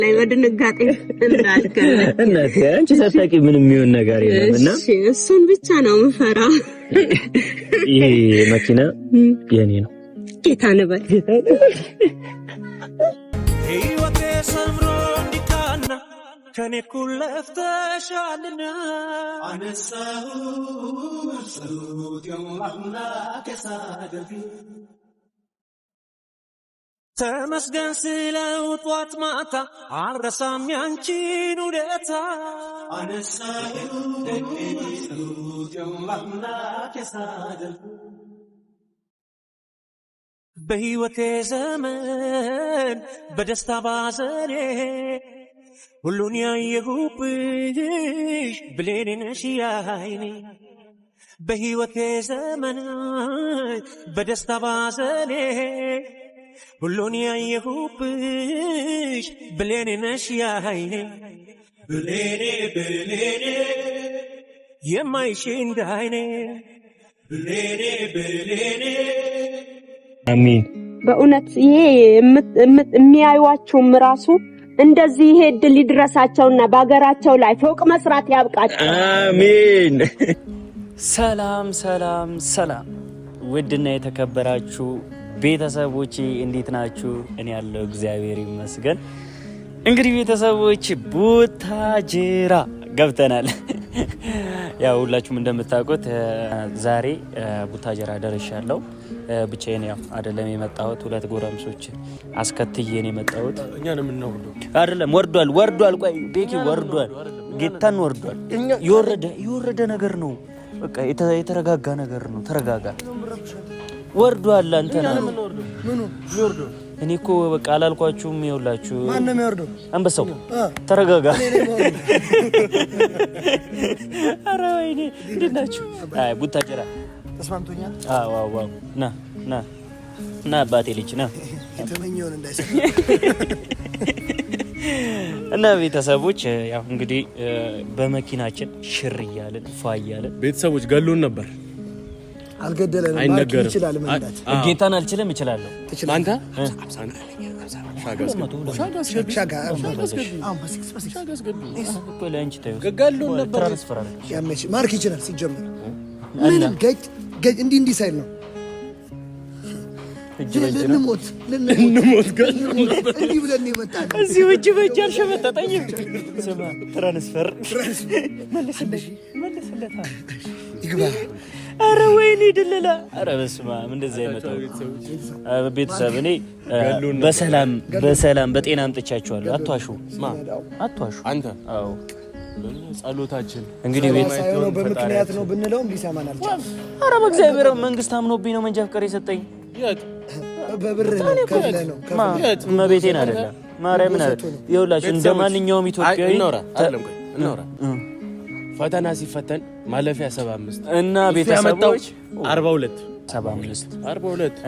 ላይ በድንጋጤ እንዳልከለ እናቴ አንቺ ሳታቂ ምንም የሚሆን ነገር የለምና እሱን ብቻ ነው የምፈራው። ይሄ መኪና የኔ ነው። ጌታ ነበር ህይወቴ ሰምሮ እንዲቃና ከኔ ኩለፍተሻልና አነሳሁ ሱት የማሁና ከሳደፊ ተመስገን ስለው ጧት ማታ አልረሳም ያንቺን ውለታ አነሳሁ ሱት የማሁና ከሳደፊ በህይወቴ ዘመን በደስታ ባዘኔ ሁሉን ያየሁብሽ ብሌኔ ነሽ ያይኔ በህይወቴ ዘመን በደስታ ባዘኔ ሁሉን ያየሁብሽ ብሌኔ ነሽ ያይኔ ብሌኔ ብሌኔ የማይሽ እንዳይኔ ብሌኔ ብሌኔ አሜን። በእውነት ይሄ የሚያዩዋቸውም ራሱ እንደዚህ ይሄ ድል ይድረሳቸውና በአገራቸው ላይ ፎቅ መስራት ያብቃቸው። አሜን። ሰላም ሰላም ሰላም። ውድና የተከበራችሁ ቤተሰቦቼ እንዴት ናችሁ? እኔ ያለው እግዚአብሔር ይመስገን። እንግዲህ ቤተሰቦች ቡታጅራ ገብተናል። ያው ሁላችሁም እንደምታውቁት ዛሬ ቡታጅራ ደርሻለሁ። ብቻዬን ያው አይደለም የመጣሁት፣ ሁለት ጎረምሶች አስከትዬ ነው የመጣሁት። እኛንም ነው አይደለም ወርዷል። ቆይ ቤኪ ወርዷል፣ ጌታን ወርዷል። የወረደ ነገር ነው። በቃ የተረጋጋ ነገር ነው። ተረጋጋ። ወርዷል። አንተ ነህ ምኑ ይወርዶ? እኔ እኮ በቃ አላልኳችሁም? ይኸውላችሁ ማን ነው የሚወርደው? አንበሳው። ተረጋጋ። ኧረ ወይኔ እንዴት ናችሁ? አይ ቡታጅራ ተስማምቶኛል። አዎ ና አባቴ ልጅ ና የተመኘውን እንዳይሰራ እና ቤተሰቦች ያው እንግዲህ በመኪናችን ሽር እያልን ፏ እያልን ቤተሰቦች ገሉን ነበር። አልገደለንም። ማርክ ይችላል መንዳት። ጌታን አልችልም እችላለሁ። አንተ ማርክ ይችላል ሲጀምር ምንም ገጭ እንዲህ ሳይል ነው ልንሞት እንዲህ ብለን ይመጣል። እዚህ እጅ በእጅ አልሸመጠጠኝም። ስማ ትራንስፈር መልስለታ ይግባ። ኧረ ወይኔ ድለላ። ኧረ በስመ አብ እንደዚህ አይመጣው ቤተሰብ። እኔ በሰላም በጤና አምጥቻችኋለሁ። አትዋሹ። አንተ አዎ ጸሎታችን እንግዲህ ቤተሰብ ነው በምክንያት ነው ብንለውም ሊሰማን አልቻለም። ኧረ በእግዚአብሔር መንግስት አምኖብኝ ነው መንጃ ፍቃድ የሰጠኝ። በብር ነው ከፍለ ነው መቤቴን አይደለም ማርያምን አይደለም። ይኸውላችሁ እንደ ማንኛውም ኢትዮጵያዊ እናውራ ፈተና ሲፈተን ማለፊያ 75 እና ቤተሰቦች 42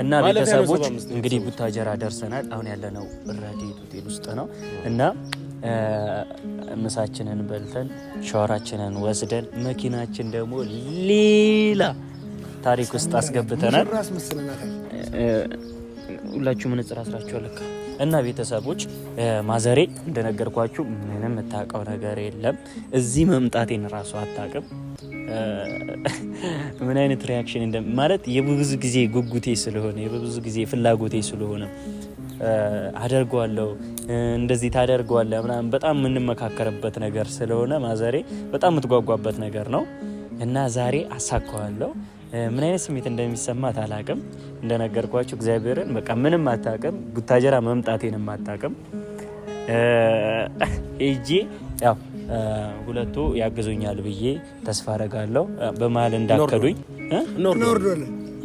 እና ቤተሰቦች እንግዲህ ቡታጀራ ደርሰናል። አሁን ያለነው ረዲት ሆቴል ውስጥ ነው እና ምሳችንን በልተን ሻወራችንን ወስደን መኪናችን ደግሞ ሌላ ታሪክ ውስጥ አስገብተናል። ሁላችሁ መነጽር አስራችኋል እና ቤተሰቦች ማዘሬ እንደነገርኳችሁ ምንም የምታውቀው ነገር የለም። እዚህ መምጣቴን ራሱ አታውቅም። ምን አይነት ሪያክሽን ማለት የብዙ ጊዜ ጉጉቴ ስለሆነ የብዙ ጊዜ ፍላጎቴ ስለሆነ አደርገዋለሁ እንደዚህ ታደርገዋለህ ምናምን በጣም የምንመካከርበት ነገር ስለሆነ ማዘሬ በጣም የምትጓጓበት ነገር ነው እና ዛሬ አሳካዋለሁ። ምን አይነት ስሜት እንደሚሰማት አላውቅም። እንደነገርኳችሁ እግዚአብሔርን በቃ ምንም አታውቅም። ቡታጀራ መምጣቴንም አታውቅም። ሄጄ ያው ሁለቱ ያግዙኛል ብዬ ተስፋ አደርጋለሁ። በመሀል እንዳከዱኝ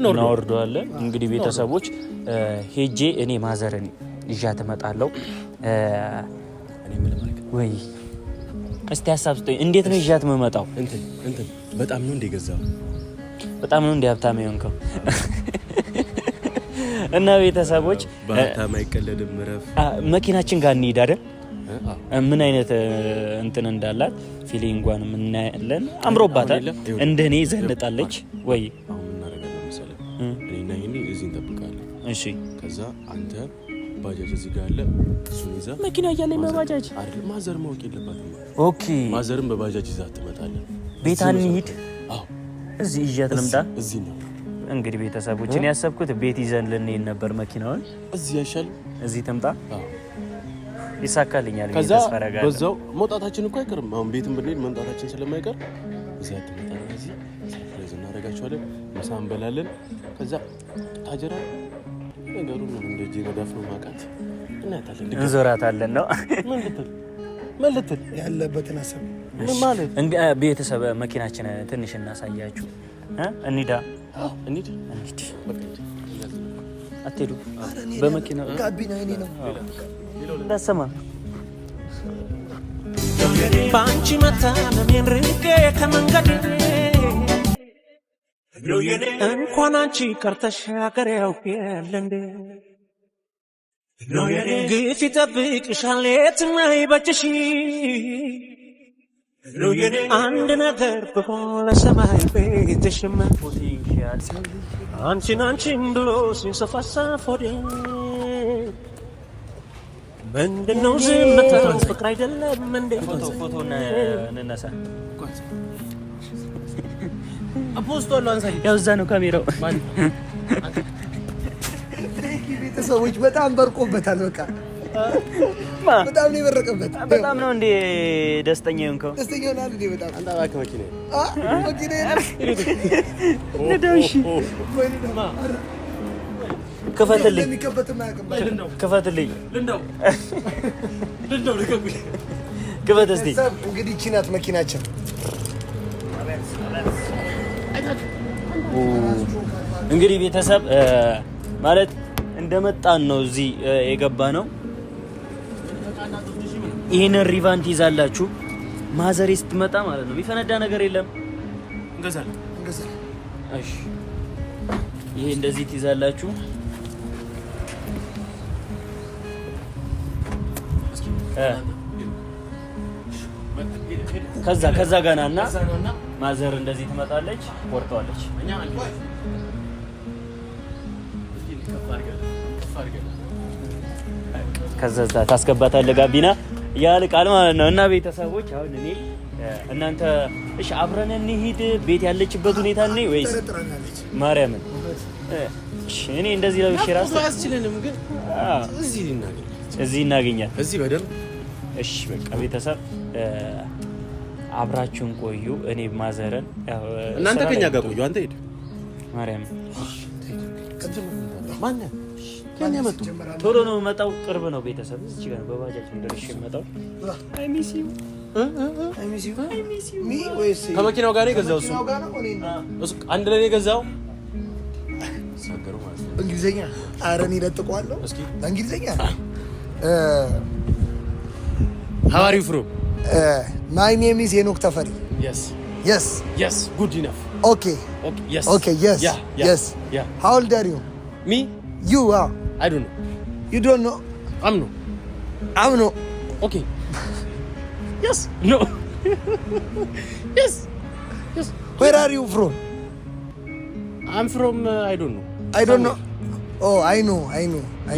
እናወርደዋለን። እንግዲህ ቤተሰቦች ሄጄ እኔ ማዘርን ይዣት እመጣለሁ። ወይ እስቲ ሀሳብ ስጠኝ። እንዴት ነው ይዣት የምመጣው? እንትን በጣም ነው እንደገዛው በጣም ነው ሀብታም የሆንከው። እና ቤተሰቦች በሀብታም አይቀለድም። ረፍ መኪናችን ጋር እንሂድ አይደል? ምን አይነት እንትን እንዳላት ፊሊንጓን እናያለን። አምሮባታል። እንደኔ ዘንጣለች ወይ? አሁን እናደርጋለን መሰለህ እኔና ይሄኔ እዚህ እንጠብቃለን። እሺ ከዛ አንተ ባጃጅ እዚህ ጋር አለ እሱን ይዛ መኪና እያለኝ በባጃጅ አይደል ማዘር ማወቅ የለባትም ኦኬ ማዘርም በባጃጅ ይዛ ትመጣለች ቤት አንሂድ አዎ እዚህ ይያት ልምጣ እዚህ ነው እንግዲህ ቤተሰቦችን ያሰብኩት ቤት ይዘን ልንሄድ ነበር መኪናውን እዚህ ያሻል እዚህ ትምጣ አዎ ይሳካልኛል ከዛ ተስፈራጋለሁ በዛው መውጣታችን እኮ አይቀርም አሁን ቤትም ብንሄድ መምጣታችን ስለማይቀር እዚህ አትመጣ እዚህ ሰርፕራይዝ እናደርጋቸዋለን ምሳ እንበላለን ከዛ ታጀራ ነገሩን ነው እንደጂ ረዳፍ ነው ማቃት እናታለን እንዞራታለን ነው ምን ልትል ያለበትን አሰብ ምን ማለት ቤተሰብ መኪናችን ትንሽ እናሳያችሁ እንሂዳ እንሂድ አትሄዱ በመኪና ጋቢና እኔ ነው እንዳሰማ ባንቺ መታመሜን ርቄ ከመንገድ እንኳን አንቺ ቀርተሽ አገር ያውቃል እንዴ ግፍ ይጠብቅሻል የትም አይበጅሽ አንድ ነገር ብሆን ለሰማይ ቤትሽም አንቺን ብሎ ሲንሰፋሰፍ ወዴ ምንድነው ዝምታው ፍቅር አይደለም እንዴ ፎቶ እንነሳ አፖስቶል አንሳይ ያው እዛ ነው ካሜራው ቤተሰቦች በጣም በርቆበታል በቃ በጣም ነው የበረቀበት በጣም ነው እንዴ ደስተኛ የሆንከው ደስተኛ ሆናል እንዴ በጣም አንተ ባክ መኪና መኪና ነዳውሽ ክፈትልኝ ክፈትልኝ ክፈት እስቲ እንግዲህ እቺ ናት መኪናችን እንግዲህ ቤተሰብ ማለት እንደመጣን ነው እዚህ የገባ ነው ይሄንን ሪቫን ትይዛላችሁ ማዘሬ ስትመጣ ማለት ነው ቢፈነዳ ነገር የለም እንገዛለን እሺ ይሄ እንደዚህ ትይዛላችሁ ከዛ ጋናና ማዘር እንደዚህ ትመጣለች ወርጣለች ከዛ ታስገባታለህ ጋቢና ያልቃል ማለት ነው እና ቤተሰቦች አሁን እኔ እናንተ እሺ አብረን እንሂድ ቤት ያለችበት ሁኔታ ነው ወይስ ማርያምን እሺ እኔ እንደዚህ ነው ሸራስ አስችልንም ግን እዚህ እናገኛለን እዚህ በደንብ እሺ በቃ ቤተሰብ አብራችሁን ቆዩ እኔ ማዘረን እናንተ ከኛ ጋር ቆዩ አንተ ሄድ ማርያም ማን ከኛ መጡ ቶሎ ነው መጣው ቅርብ ነው ቤተሰብ እዚህ ጋር በባጃጅ እንደርሽ መጣው አይ ሚስ ዩ ሚ ወይስ ከመኪናው ጋር ነው የገዛው እሱ አንድ ላይ ነው የገዛው ሰገሩ ማለት ነው እንግሊዘኛ አረን ይለጥቋለሁ እስኪ እንግሊዘኛ How are you from? My name is Enoch Tafari. Yes, good enough. Okay, yes. Okay, yes. Yes. Yeah. How old are you? Me? You are. I don't know. You don't know? I'm no. Okay. Yes. No. Yes. Where are you from? I'm from I don't know. I don't know. Oh, I know.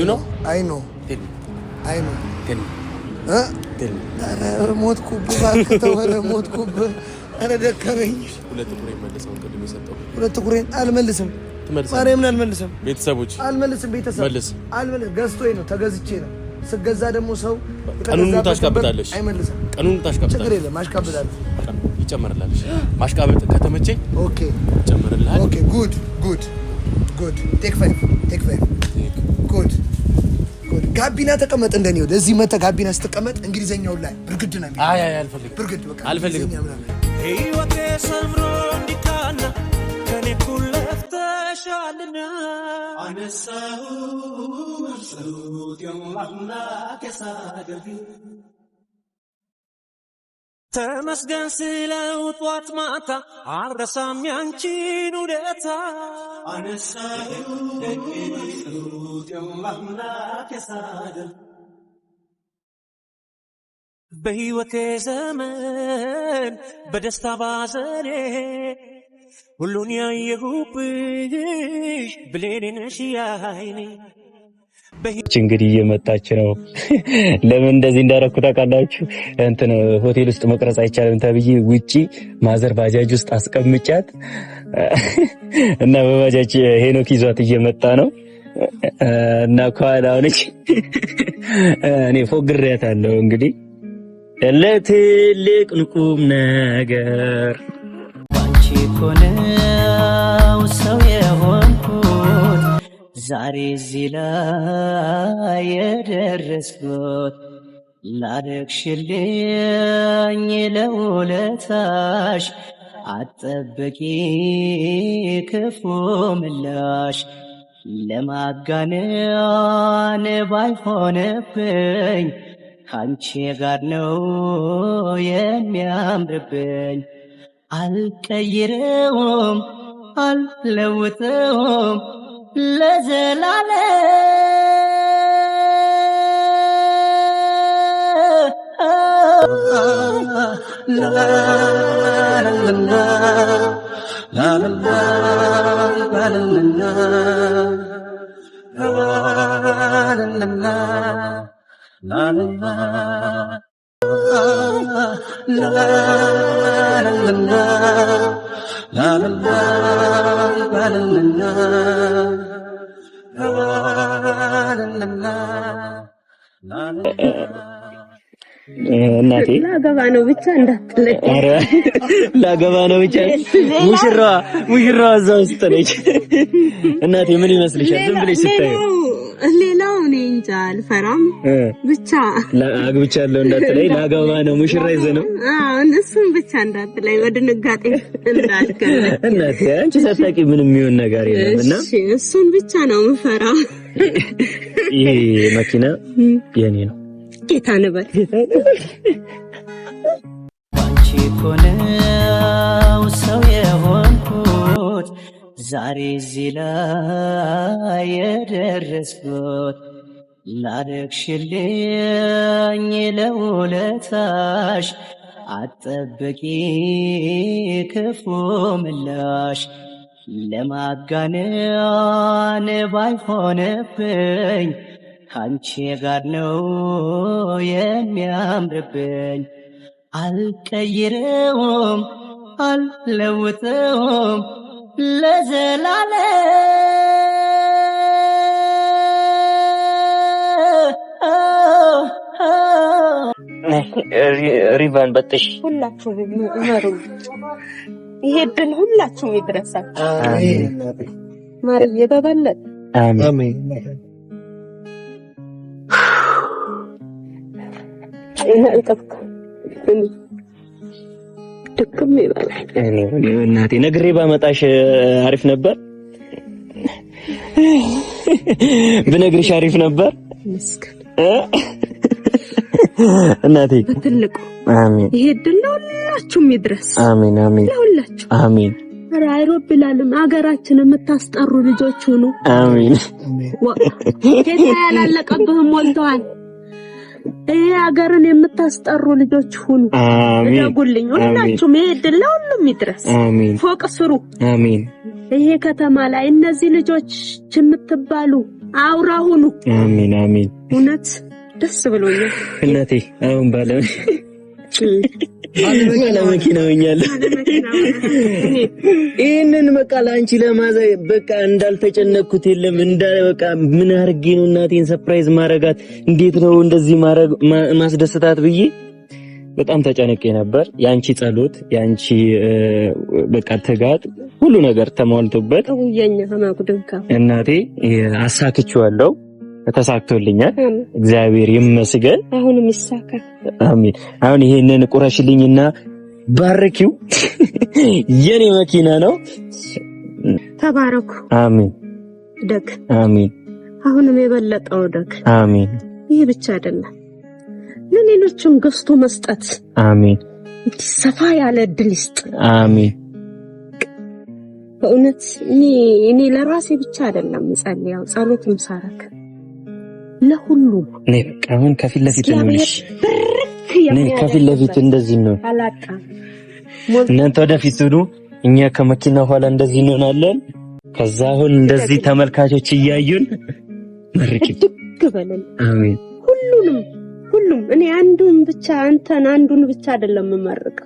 You know? I know. Tell me. I know. Tell me. Huh? Tell me. ሞትኩብህ እባክህ ተወረ ሞትኩብህ ኧረ ደከመኝ ሁለት ቁሬን መልሰው ቅድም የሰጠው ሁለት ቁሬን አልመልስም ማርያምን አልመልስም ቤተሰቦች አልመልስም ቤተሰብ አልመልስም ገዝቶኝ ነው ተገዝቼ ነው ስገዛ ደግሞ ሰው ቀኑን ታሽካብታለሽ አይመልስም ቀኑን ታሽካብታለሽ ችግር የለም ማሽካብታለሽ ይጨመርልሃል ማሽካበጥ ከተመቸኝ ኦኬ ይጨመርልሃል ኦኬ ጉድ ቴክ 5 ጉድ ጋቢና ተቀመጥ እንደኔ ወደ እዚህ መተ ጋቢና ስትቀመጥ እንግሊዘኛው ላይ ብርግድ ነው አይ አልፈልግም ብርግድ በቃ አልፈልግም ህይወቴ ሰምሮ እንዲቃና ከኔ ኩለፍተሻልና አነሳሁ ጸሎት የማምላክ ያሳደርግ ተመስገን ስለው ጧት ማታ አልረሳም ያንቺን ውለታ አነሳሁ ጸሎት የማምላክ ያሳደርግ በሕይወቴ ዘመን በደስታ ባዘኔ ሁሉን ያየሁብሽ ብሌኔ ነሽ ያይኔ እንግዲህ እየመጣች ነው። ለምን እንደዚህ እንዳደረኩ ታውቃላችሁ? እንትን ሆቴል ውስጥ መቅረጽ አይቻልም ተብዬ ውጪ ማዘር ባጃጅ ውስጥ አስቀምጫት እና በባጃጅ ሄኖክ ይዟት እየመጣ ነው እና ከኋላ ሆነች እኔ ፎግሬያታለሁ። እንግዲህ ለትልቅ ቁም ነገር ባንቺ ኮነው ሰው የሆንኩት ዛሬ እዚህ ላይ የደረስኩት ላደረግሽልኝ ለውለታሽ አትጠብቂ ክፉ ምላሽ ለማጋነን ባይሆንብኝ ካንቺ ጋር ነው የሚያምርብኝ አልቀይረውም አልለውጠውም እናቴ ላገባ ነው ብቻ እንዳትለኝ። አረ ላገባ ነው ብቻ። ሙሽራዋ እዛ ውስጥ ነች። እናቴ ምን ይመስልሻል? ዝም ብለሽ ስታዩ ሌላው እኔ እንጃ አልፈራም። ብቻ አግብቻለሁ እንዳትለኝ። ላገባ ነው ሙሽራ ይዘህ ነው። እሱን ብቻ እንዳትለኝ በድንጋጤ እንዳልከለ። እናቴ አንቺ ሳታውቂ ምንም የሚሆን ነገር የለምና እሱን ብቻ ነው የምፈራው። ይሄ መኪና የኔ ነው። ጌታ ነበር ባንቺ ኮነው ሰው የሆንኩት ዛሬ እዚህ ላይ የደረስኩት ላደረግሽልኝ ለውለታሽ አትጠብቂ ክፉ ምላሽ ለማጋነን ባይሆንብኝ ካንቺ ጋር ነው የሚያምርብኝ አልቀይረውም አልለውጠውም ሪቫን በጥሽ ሁላችሁ ይመሩ። ይሄ ድል ሁላችሁም ይድረሳችሁ። አሜን። ማርዬ በበለጠ አሜን። ድክም ይበላል። እናቴ ነግሬ ባመጣሽ አሪፍ ነበር። ብነግርሽ አሪፍ ነበር። እናቴ በትልቁ አሜን። ይሄ ድል ለሁላችሁም ይድረስ። አሜን አሜን። ለሁላችሁ አሜን። ራይሮብ ብላለም ሀገራችን የምታስጠሩ ልጆች ሁኑ። አሜን። ጌታ ያላለቀብህም ሞልተዋል። ይሄ ሀገርን የምታስጠሩ ልጆች ሁኑ። አሜን። ደጉልኝ ሁላችሁም ይሄ ድል ለሁሉም ይድረስ። አሜን። ፎቅ ስሩ። አሜን። ይሄ ከተማ ላይ እነዚህ ልጆች የምትባሉ አውራ ሁኑ። አሜን አሜን። እውነት ደስ ብሎኛል እናቴ። አሁን ባለ መኪና ሆኛለሁ። ይሄንን በቃ ላንቺ ለማዘ በቃ እንዳልተጨነቅኩት የለም። በቃ ምን አርጌ ነው እናቴን ሰርፕራይዝ ማረጋት፣ እንዴት ነው እንደዚህ ማስደስታት ብዬ በጣም ተጨነቄ ነበር። ያንቺ ጸሎት፣ ያንቺ በቃ ትጋት፣ ሁሉ ነገር ተሟልቶበት እናቴ አሳክቼዋለሁ። ተሳክቶልኛል። እግዚአብሔር ይመስገን። አሁንም ይሳካ። አሜን። አሁን ይሄንን ቁረሽልኝና ባርኪው። የኔ መኪና ነው። ተባረኩ። አሜን። ደግ አሜን። አሁንም የበለጠው ደግ። አሜን። ይሄ ብቻ አይደለም፣ ለሌሎችም ገዝቶ መስጠት። አሜን። ሰፋ ያለ እድል ይስጥ። አሜን። በእውነት እኔ ለራሴ ብቻ አይደለም ጸልያው ጸሎትም ሳረክ ለሁሉም ነይ። በቃ አሁን ከፊት ለፊት ነው። ነይ ከፊት ለፊት እንደዚህ ነው። አላጣ እናንተ ወደፊት ሂዱ፣ እኛ ከመኪና ኋላ እንደዚህ እንሆናለን። ከዛ አሁን እንደዚህ ተመልካቾች እያዩን መርቂ በለል። አሜን። ሁሉም እኔ አንዱን ብቻ አንተን አንዱን ብቻ አይደለም መመረቅ።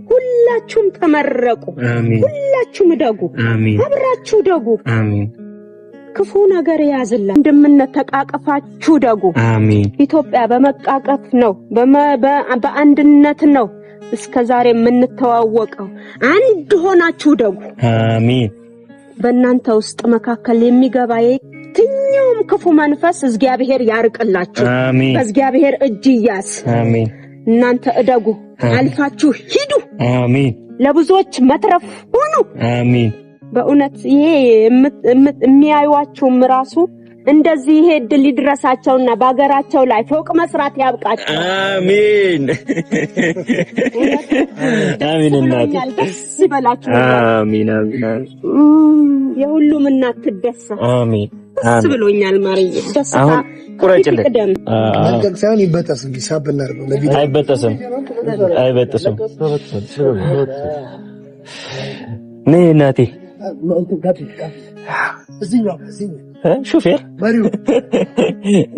ሁላችሁም ተመረቁ። አሜን። ሁላችሁም ደጉ። አሜን። አብራችሁ ደጉ። አሜን። ክፉ ነገር ያዝላ። እንደምነት ተቃቀፋችሁ ደጉ። አሜን። ኢትዮጵያ በመቃቀፍ ነው፣ በአንድነት ነው እስከዛሬ የምንተዋወቀው። አንድ ሆናችሁ ደጉ። አሜን። በእናንተ ውስጥ መካከል የሚገባ የትኛውም ክፉ መንፈስ እግዚአብሔር ያርቅላችሁ። አሜን። በእግዚአብሔር እጅ ይያዝ። አሜን። እናንተ እደጉ፣ አልፋችሁ ሂዱ። አሜን። ለብዙዎች መትረፍ ሁኑ። አሜን። በእውነት ይሄ የሚያዩዋችሁም ራሱ እንደዚህ ይሄ ድል ይድረሳቸውና በአገራቸው ላይ ፎቅ መስራት ያብቃቸው። አሜን። አሜን። እናት ደስ ይበላችሁ። አሜን። አሜን። የሁሉም እናት ትደሰት። አሜን። ደስ ብሎኛል ማርዬ። ደስታ አሁን ቁረጭልኝ። መልቀቅ ሳይሆን ይበጠስ እንጂ ሳብ እናድርገው። ለቪዲዮ አይበጠስም። ነይ እናቴ። እዚህኛው ሹፌር መሪው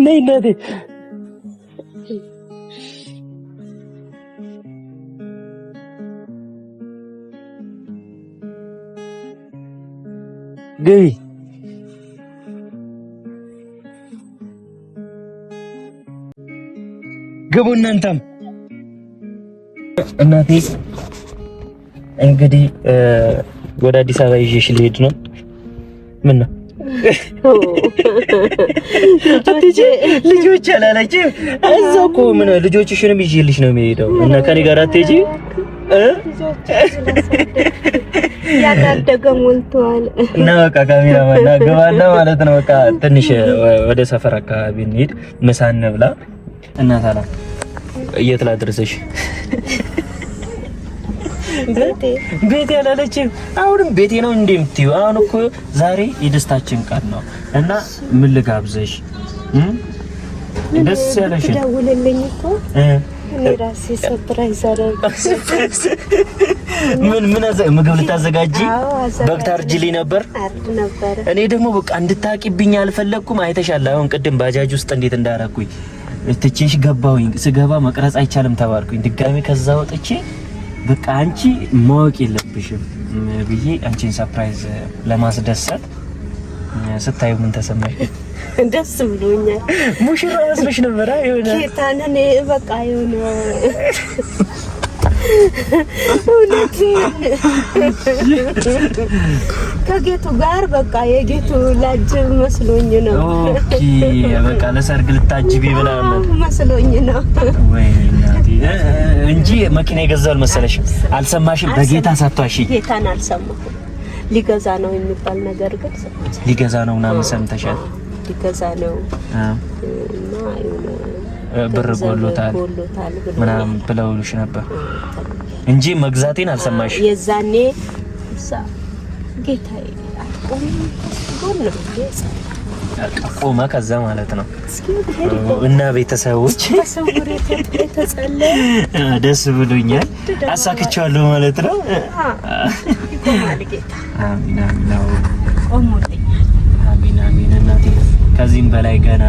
ነይ እናቴ። ግቢ። ግቡ እናንተም። እናቴ እንግዲህ ወደ አዲስ አበባ ይዤሽ ልሄድ ነው። ምን ነው ልጆች አላለችም? እዛው እኮ ምን ልጆችሽንም ይዤልሽ ነው የሚሄደው እና ከኔ ጋር አትሄጂ? ያዳደገ ሞልቷል እና በቃ ካሜራማን ገባና ማለት ነው። በቃ ትንሽ ወደ ሰፈር አካባቢ እንሂድ፣ ምሳ እንብላ እና ታላ የት ላድርስሽ? ቤቴ አላለችም? አሁንም ቤቴ ነው እንዴ የምትይው? አሁን እኮ ዛሬ የደስታችን ቀን ነው እና ምን ልጋብዘሽ? ደስ ያለሽ ደውልልኝ እኮ እኔ ራሴ ሰርፕራይዝ አደረኩ። ምን ምግብ ልታዘጋጂ በክታርጅሊ ነበር? እኔ ደግሞ በቃ እንድታቂብኝ አልፈለኩም። አይተሻል አሁን ቅድም ባጃጅ ውስጥ እንዴት እንዳረኩኝ ትቼሽ ገባሁኝ። ስገባ መቅረጽ አይቻልም ተባልኩኝ። ድጋሜ ከዛ ወጥቼ በቃ አንቺ ማወቅ የለብሽም ብዬ አንቺን ሰርፕራይዝ ለማስደሰት ስታዩ ምን ተሰማሽ? ደስ ብሎኛል። ሙሽራ መስለሽ ነበር አይሆነ ጌታነን በቃ የሆነ ከጌቱ ጋር በቃ የጌቱ ላጅ መስሎኝ ነው። ኦኬ በቃ ለሰርግ ልታጅቢ ምናምን መስሎኝ ነው። ወይ እናቴ እንጂ መኪና ይገዛል መሰለሽ? አልሰማሽም? በጌታ ሳቷሽ ጌታን አልሰማሁም። ሊገዛ ነው የሚባል ነገር ግን ሊገዛ ነው ምናምን ሰምተሻል? ሊገዛ ነው እና ብር ጎሎታል ምናምን ብለውልሽ ነበር እንጂ መግዛቴን አልሰማሽ? የዛኔ ጌታዬ ቆመ ከዛ ማለት ነው። እና ቤተሰቦች ደስ ብሎኛል፣ አሳክቻለሁ ማለት ነው። አሜን አሜን አሜን። እናቴ ከዚህም በላይ ገና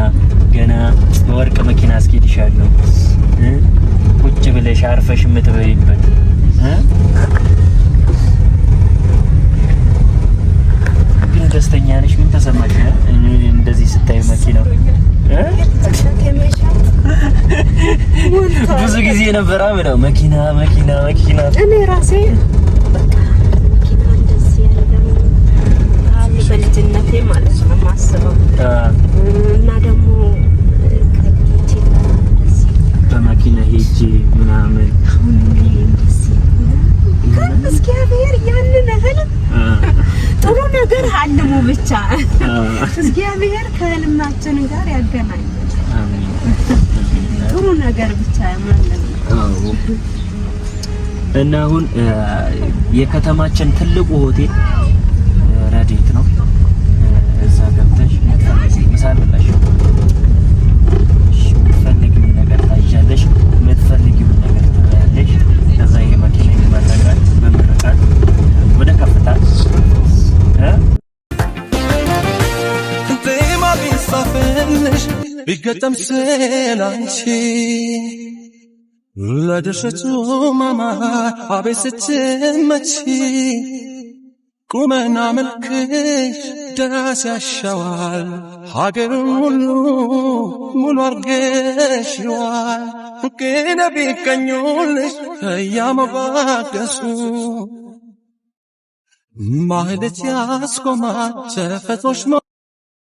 በወርቅ መኪና አስኬድሻለሁ። ቁጭ ብለሽ አርፈሽ የምትበይበት ግን ደስተኛ ነሽ? ምን ተሰማሽ እንደዚህ ስታይ መኪናው? ብዙ ጊዜ ነበር አምነው መኪና እኔ ራሴ በቃ መኪና እንደዚህ ያለው በልጅነቴ ማለት ነው ማስበው እና ደግሞ በመኪና ሄጄ ምናምን እግዚአብሔር ያንን ህልም ጥሩ ነገር አልሙ ብቻ እግዚአብሔር ከህልማችን ጋር ያገናኛል። አሜን። ጥሩ ነገር ብቻ ያማለን። እና አሁን የከተማችን ትልቁ ሆቴል ረዲት ነው። እዛ ገብተሽ ምሳልላሽ የምትፈልጊውን ነገር ታይዣለሽ፣ የምትፈልጊውን ነገር ታያለሽ። ከዛ ይሄ መኪና ይመረቃል። በመረቃት ወደ ከፍታ ቢገጠም ስላንቺ ለድርሰቱ ማማር አቤት ስትመቺ ቁመና መልክሽ ደስ ያሻዋል ሀገሩን ሁሉ ሙሉ አርገሽዋል ግን ቢቀኙልሽ እያመባደሱ ማህሌት ያስቆማል ተፈጥሮሽ